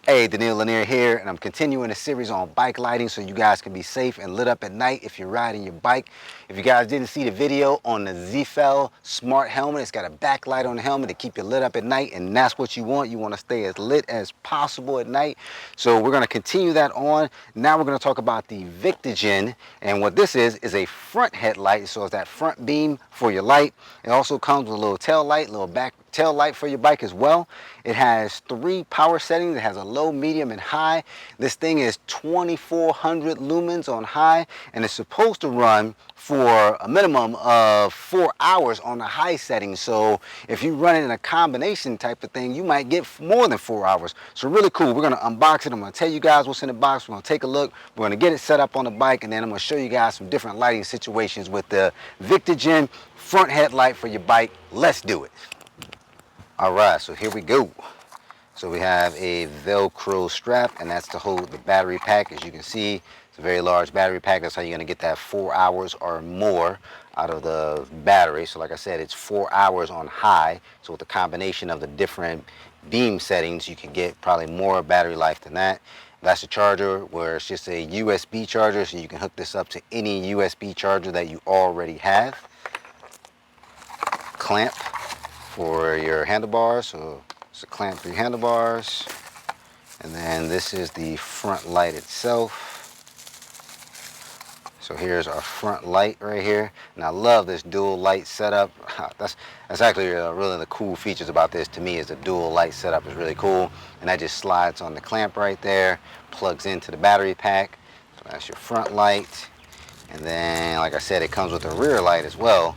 Hey, Daniel Lanier here, and I'm continuing a series on bike lighting so you guys can be safe and lit up at night if you're riding your bike. If you guys didn't see the video on the ZFL Smart Helmet, it's got a backlight on the helmet to keep you lit up at night, and that's what you want. You want to stay as lit as possible at night. So we're going to continue that on. Now we're going to talk about the Victagen, and what this is a front headlight, so it's that front beam for your light. It also comes with a little tail light, little back tail light for your bike as well. It has 3 power settings. It has a low, medium, and high. This thing is 2400 lumens on high, and it's supposed to run for a minimum of 4 hours on the high setting. So if you run it in a combination type of thing, you might get more than 4 hours. So really cool. We're going to unbox it. I'm going to tell you guys what's in the box. We're going to take a look. We're going to get it set up on the bike, and then I'm going to show you guys some different lighting situations with the Victagen front headlight for your bike. Let's do it. All right, so here we go. So we have a Velcro strap, and that's to hold the battery pack. As you can see, it's a very large battery pack. That's how you're going to get that 4 hours or more out of the battery. So like I said, it's 4 hours on high. So with the combination of the different beam settings, you can get probably more battery life than that. That's a charger where it's just a USB charger, so you can hook this up to any USB charger that you already have. Clamp for your handlebars, so it's a clamp for your handlebars. And then this is the front light itself. So here's our front light right here, and I love this dual light setup. That's actually really the cool features about this to me. Is the dual light setup is really cool, and that just slides on the clamp right there, plugs into the battery pack. So that's your front light, and then like I said, it comes with a rear light as well.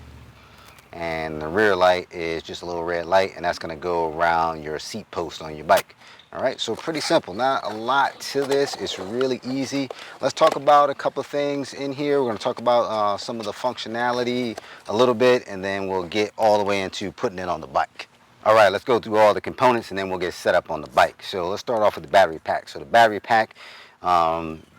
And the rear light is just a little red light, and that's going to go around your seat post on your bike. All right, so pretty simple. Not a lot to this. It's really easy. Let's talk about a couple of things in here. We're going to talk about some of the functionality a little bit, and then we'll get all the way into putting it on the bike. All right, let's go through all the components, and then we'll get set up on the bike. So let's start off with the battery pack. So the battery pack,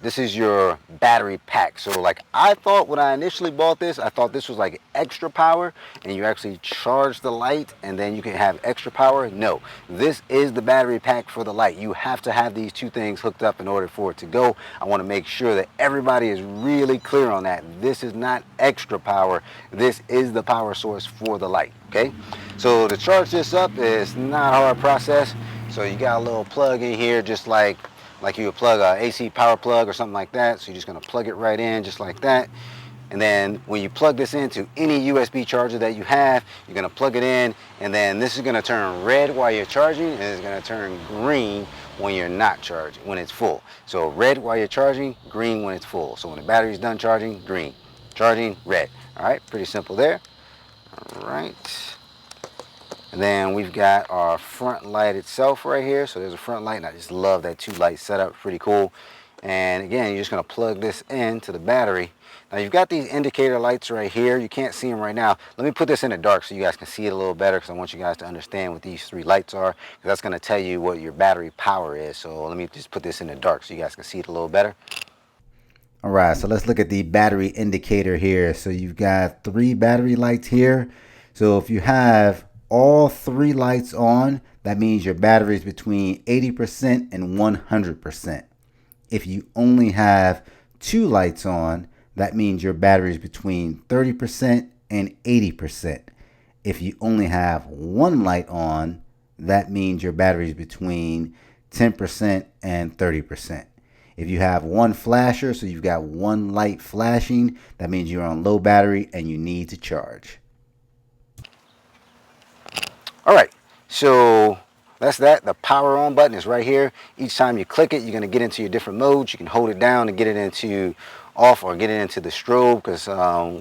this is your battery pack. So like I thought when I initially bought this, I thought this was like extra power, and you actually charge the light and then you can have extra power. No, this is the battery pack for the light. You have to have these two things hooked up in order for it to go. I want to make sure that everybody is really clear on that. This is not extra power. This is the power source for the light. Okay, so to charge this up is not a hard process. So you got a little plug in here, just like you would plug a AC power plug or something like that. So you're just going to plug it right in just like that. And then when you plug this into any USB charger that you have, you're going to plug it in, and then this is going to turn red while you're charging, and it's going to turn green when you're not charging, when it's full. So red while you're charging, green when it's full. So when the battery's done charging, green. Charging, red. All right, pretty simple there. All right. And then we've got our front light itself right here. So there's a front light, and I just love that 2-light setup. Pretty cool. And again, you're just going to plug this into the battery. Now you've got these indicator lights right here. You can't see them right now. Let me put this in the dark so you guys can see it a little better, because I want you guys to understand what these 3 lights are, because that's going to tell you what your battery power is. So let me just put this in the dark so you guys can see it a little better. All right, so let's look at the battery indicator here. So you've got 3 battery lights here. So if you have all 3 lights on, that means your battery is between 80% and 100%. If you only have 2 lights on, that means your battery is between 30% and 80%. If you only have 1 light on, that means your battery is between 10% and 30%. If you have 1 flasher, so you've got 1 light flashing, that means you're on low battery and you need to charge. All right, so that's that. The power on button is right here. Each time you click it, you're going to get into your different modes. You can hold it down and get it into off or get it into the strobe, because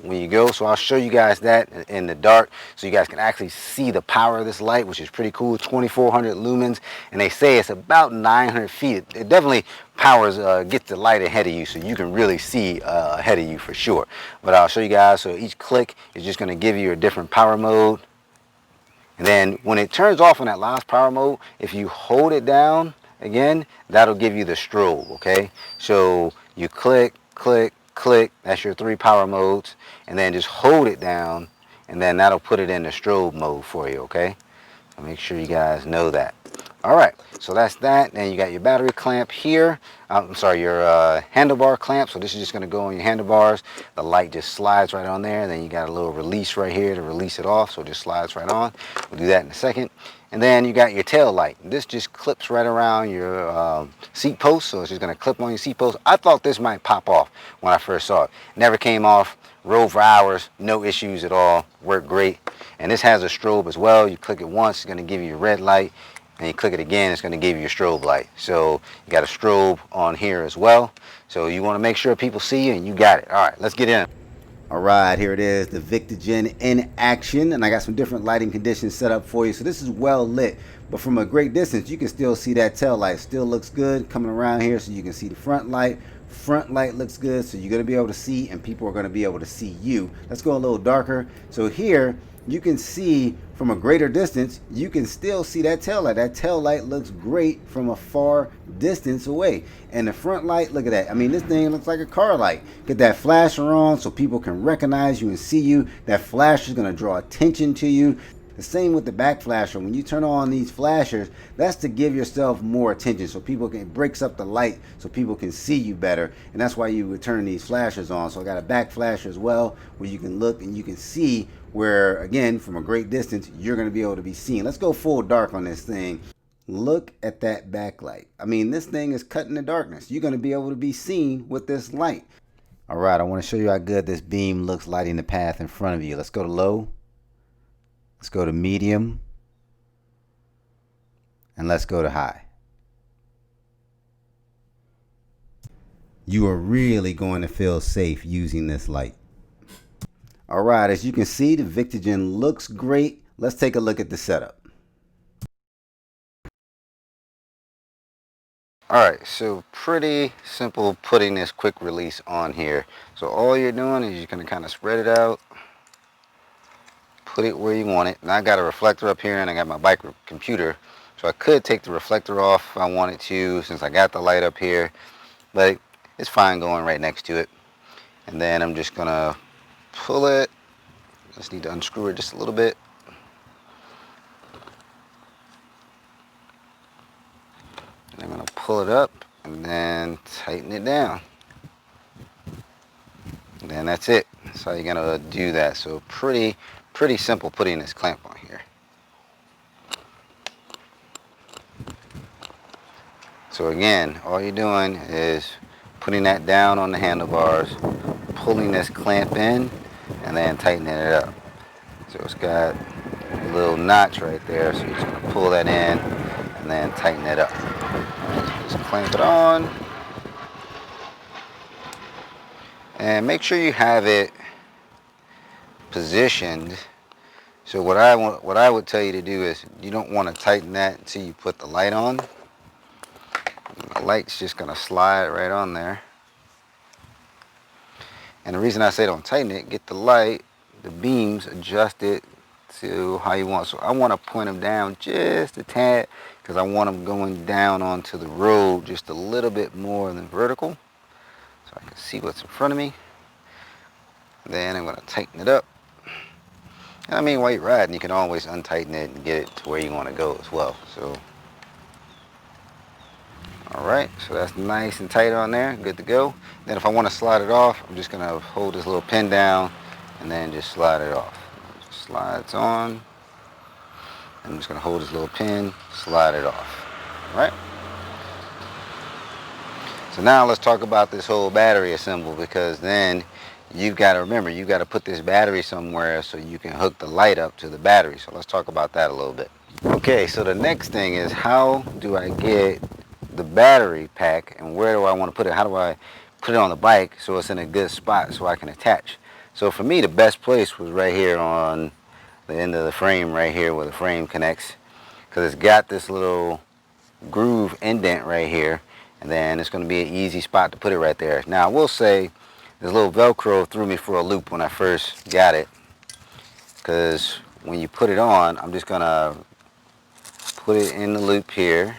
when you go, so I'll show you guys that in the dark so you guys can actually see the power of this light, which is pretty cool. 2400 lumens, and they say it's about 900 feet. It definitely powers, gets the light ahead of you, so you can really see ahead of you for sure. But I'll show you guys. So each click is just going to give you a different power mode. And then when it turns off in that last power mode, if you hold it down again, that'll give you the strobe, okay? So you click, click, click, that's your 3 power modes, and then just hold it down, and then that'll put it in the strobe mode for you, okay? So make sure you guys know that. All right, so that's that. Then you got your battery clamp here. I'm sorry, your handlebar clamp. So this is just going to go on your handlebars. The light just slides right on there. Then you got a little release right here to release it off. So it just slides right on. We'll do that in a second. And then you got your tail light. This just clips right around your seat post. So it's just going to clip on your seat post. I thought this might pop off when I first saw it. Never came off. Rode for hours. No issues at all. Worked great. And this has a strobe as well. You click it once, it's going to give you a red light. And you click it again, it's going to give you a strobe light. So you got a strobe on here as well. So you want to make sure people see you, and you got it. All right, let's get in. All right, here it is, the Victagen in action. And I got some different lighting conditions set up for you. So this is well lit, but from a great distance, you can still see that tail light. Still looks good coming around here, so you can see the front light. Front light looks good, so you're going to be able to see, and people are going to be able to see you. Let's go a little darker. So here, you can see from a greater distance, you can still see that tail light. That tail light looks great from a far distance away. And the front light, look at that. I mean, this thing looks like a car light. Get that flasher on so people can recognize you and see you. That flash is going to draw attention to you. The same with the back flasher. When you turn on these flashers, that's to give yourself more attention, so people can, it breaks up the light so people can see you better. And that's why you would turn these flashers on. So I got a back flasher as well, where you can look and you can see where, again, from a great distance, you're going to be able to be seen. Let's go full dark on this thing. Look at that backlight. I mean, this thing is cutting the darkness. You're going to be able to be seen with this light. All right, I want to show you how good this beam looks lighting the path in front of you. Let's go to low. Let's go to medium, and let's go to high. You are really going to feel safe using this light. All right, as you can see, the Victagen looks great. Let's take a look at the setup. All right, so pretty simple putting this quick release on here. So all you're doing is you're going to kind of spread it out. Put it where you want it. And I got a reflector up here, and I got my bike computer, so I could take the reflector off if I wanted to, since I got the light up here, but it's fine going right next to it. And then I'm just gonna pull it. Just need to unscrew it just a little bit. And I'm gonna pull it up and then tighten it down. And then that's it. That's how you're gonna do that. So pretty simple putting this clamp on here. So again, all you're doing is putting that down on the handlebars, pulling this clamp in, and then tightening it up. So it's got a little notch right there, so you're just going to pull that in and then tighten it up. Right, so just clamp it on. And make sure you have it positioned. So what I would tell you to do is, you don't want to tighten that until you put the light on. The light's just going to slide right on there. And the reason I say don't tighten it, get the light, the beams adjusted to how you want. So I want to point them down just a tad, because I want them going down onto the road just a little bit more than vertical, so I can see what's in front of me. Then I'm going to tighten it up. And I mean, while you're riding, you can always untighten it and get it to where you want to go as well. So, all right, so that's nice and tight on there, good to go. Then if I want to slide it off, I'm just going to hold this little pin down and then just slide it off. It just slides on. I'm just going to hold this little pin, slide it off. All right. So now let's talk about this whole battery assemble, because then you've got to remember, you've got to put this battery somewhere so you can hook the light up to the battery. So let's talk about that a little bit. Okay, so the next thing is, how do I get the battery pack, and where do I want to put it? How do I put it on the bike so it's in a good spot so I can attach? So for me, the best place was right here on the end of the frame, right here where the frame connects, because it's got this little groove indent right here, and then it's going to be an easy spot to put it right there. Now I will say, this little Velcro threw me for a loop when I first got it, because when you put it on, I'm just going to put it in the loop here,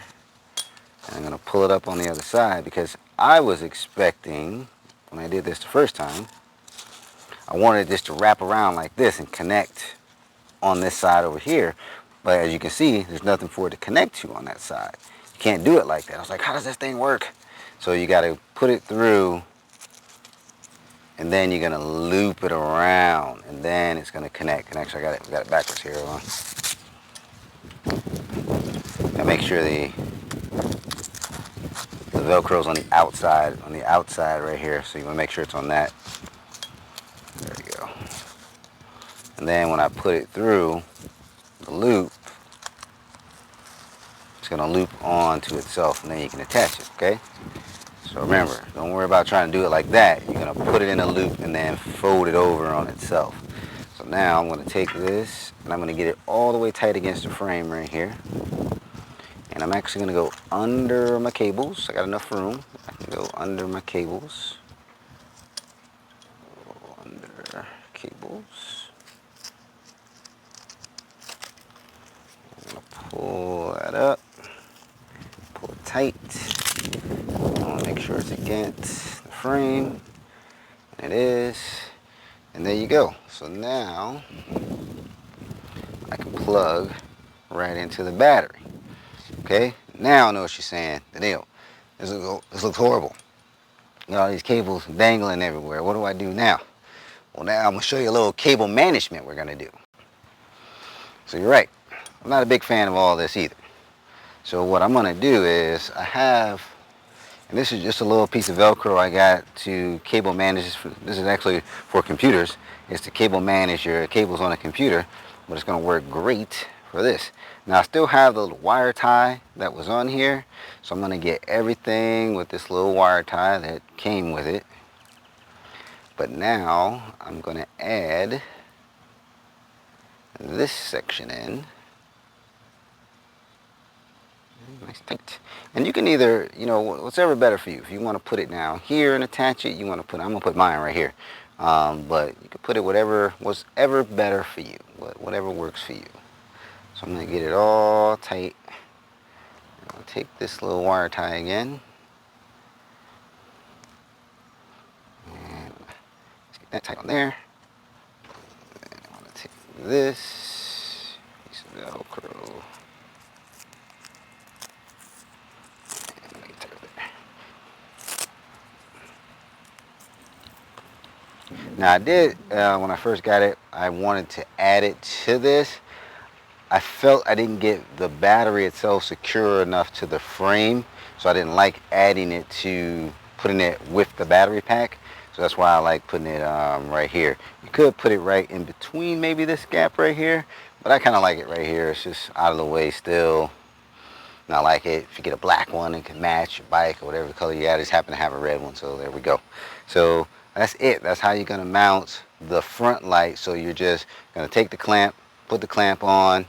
and I'm going to pull it up on the other side, because I was expecting, when I did this the first time, I wanted this to wrap around like this and connect on this side over here. But as you can see, there's nothing for it to connect to on that side. You can't do it like that. I was like, how does this thing work? So you got to put it through, and then you're gonna loop it around, and then it's gonna connect. And actually, we got it backwards here. Hold on. Now make sure the Velcro's on the outside right here. So you wanna make sure it's on that. There we go. And then when I put it through the loop, it's gonna loop onto itself, and then you can attach it. Okay. So remember, don't worry about trying to do it like that. You're gonna put it in a loop and then fold it over on itself. So now I'm gonna take this and I'm gonna get it all the way tight against the frame right here. And I'm actually gonna go under my cables. I got enough room. I can go under my cables. Under cables. I'm gonna pull that up. Pull it tight. I want to make sure it's against the frame, and it is, and there you go. So now I can plug right into the battery. Okay, now I know what she's saying. Daniel, this looks horrible. You know, all these cables dangling everywhere. What do I do now? Well, now I'm gonna show you a little cable management we're gonna do. So you're right, I'm not a big fan of all this either. So what I'm gonna do is and this is just a little piece of Velcro I got to cable manage. This is actually for computers. It's to cable manage your cables on a computer, but it's going to work great for this. Now I still have the wire tie that was on here, so I'm going to get everything with this little wire tie that came with it. But now I'm going to add this section in. Nice tight. And you can either, you know, what's ever better for you. If you want to put it down here and attach it, I'm going to put mine right here. But you can put it what's ever better for you, whatever works for you. So I'm going to get it all tight. I'll take this little wire tie again. And let's get that tight on there. And I want to take this piece of Velcro. Now I did, when I first got it, I wanted to add it to this. I felt I didn't get the battery itself secure enough to the frame, so I didn't like putting it with the battery pack. So that's why I like putting it right here. You could put it right in between maybe this gap right here, but I kind of like it right here. It's just out of the way still. And I like it. If you get a black one, it can match your bike or whatever color you got. I just happen to have a red one, so there we go. So that's it. That's how you're going to mount the front light. So you're just going to take the clamp, put the clamp on,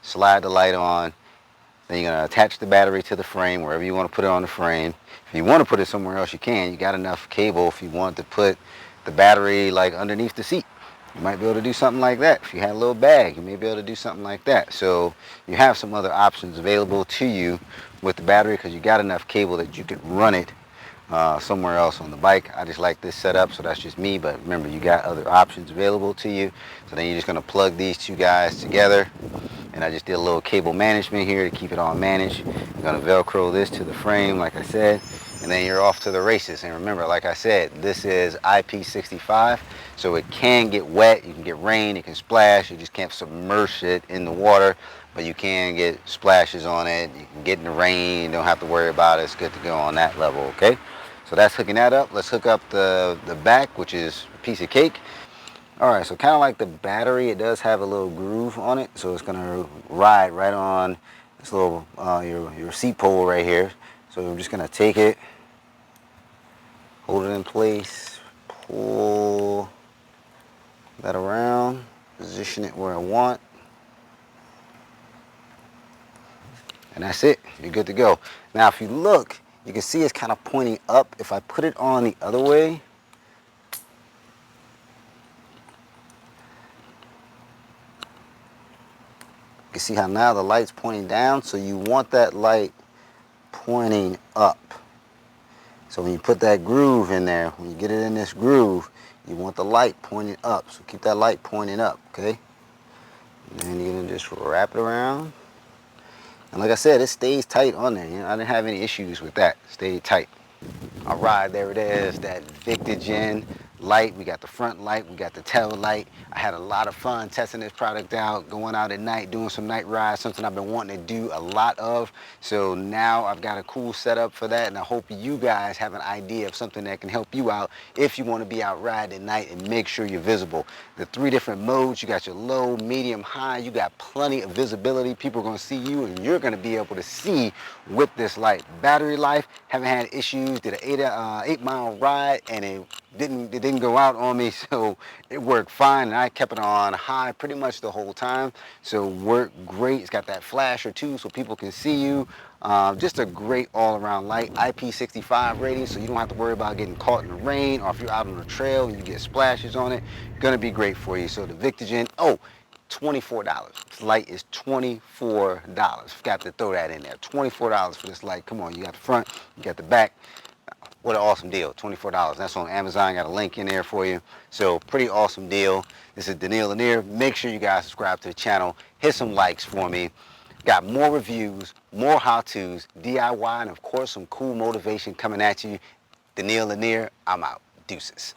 slide the light on, then you're going to attach the battery to the frame wherever you want to put it on the frame. If you want to put it somewhere else, you can. You got enough cable if you want to put the battery like underneath the seat. You might be able to do something like that. If you had a little bag, you may be able to do something like that. So you have some other options available to you with the battery because you got enough cable that you could run it somewhere else on the bike. I just like this setup, so that's just me. But remember, you got other options available to you. So then you're just going to plug these two guys together. And I just did a little cable management here to keep it all managed. I'm going to Velcro this to the frame, like I said. And then you're off to the races. And remember, like I said, this is IP65, so it can get wet, you can get rain, it can splash, you just can't submerge it in the water, but you can get splashes on it, you can get in the rain, you don't have to worry about it, it's good to go on that level, okay? So that's hooking that up. Let's hook up the back, which is a piece of cake. Alright, so kind of like the battery, it does have a little groove on it, so it's going to ride right on this little, your seat pole right here. So I'm just going to take it, hold it in place, pull that around, position it where I want, and that's it. You're good to go. Now if you look, you can see it's kind of pointing up. If I put it on the other way, you can see how now the light's pointing down, so you want that light pointing up. So when you put that groove in there, when you get it in this groove, you want the light pointing up. So keep that light pointing up, okay? And you're gonna just wrap it around. And like I said, it stays tight on there. You know, I didn't have any issues with that. Stayed tight. All right, there it is, that Victagen light. We got the front light, we got the tail light. I had a lot of fun testing this product out, going out at night, doing some night rides, something I've been wanting to do a lot of. So now I've got a cool setup for that, and I hope you guys have an idea of something that can help you out if you want to be out riding at night and make sure you're visible. The 3 different modes, you got your low, medium, high, you got plenty of visibility. People are going to see you, and you're going to be able to see with this light. Battery life, haven't had issues. Did an 8-mile ride, and it didn't go out on me, so it worked fine, and I kept it on high pretty much the whole time, so worked great. It's got that flasher too, so people can see you. Just a great all-around light. IP65 rating, so you don't have to worry about getting caught in the rain, or if you're out on the trail and you get splashes on it, gonna be great for you. So the Victagen, oh, $24. This light is $24. Forgot to throw that in there. $24 for this light. Come on, you got the front, you got the back. What an awesome deal, $24. That's on Amazon, got a link in there for you. So pretty awesome deal. This is Daniil Lanier. Make sure you guys subscribe to the channel. Hit some likes for me. Got more reviews, more how-tos, DIY, and of course some cool motivation coming at you. Daniil Lanier, I'm out. Deuces.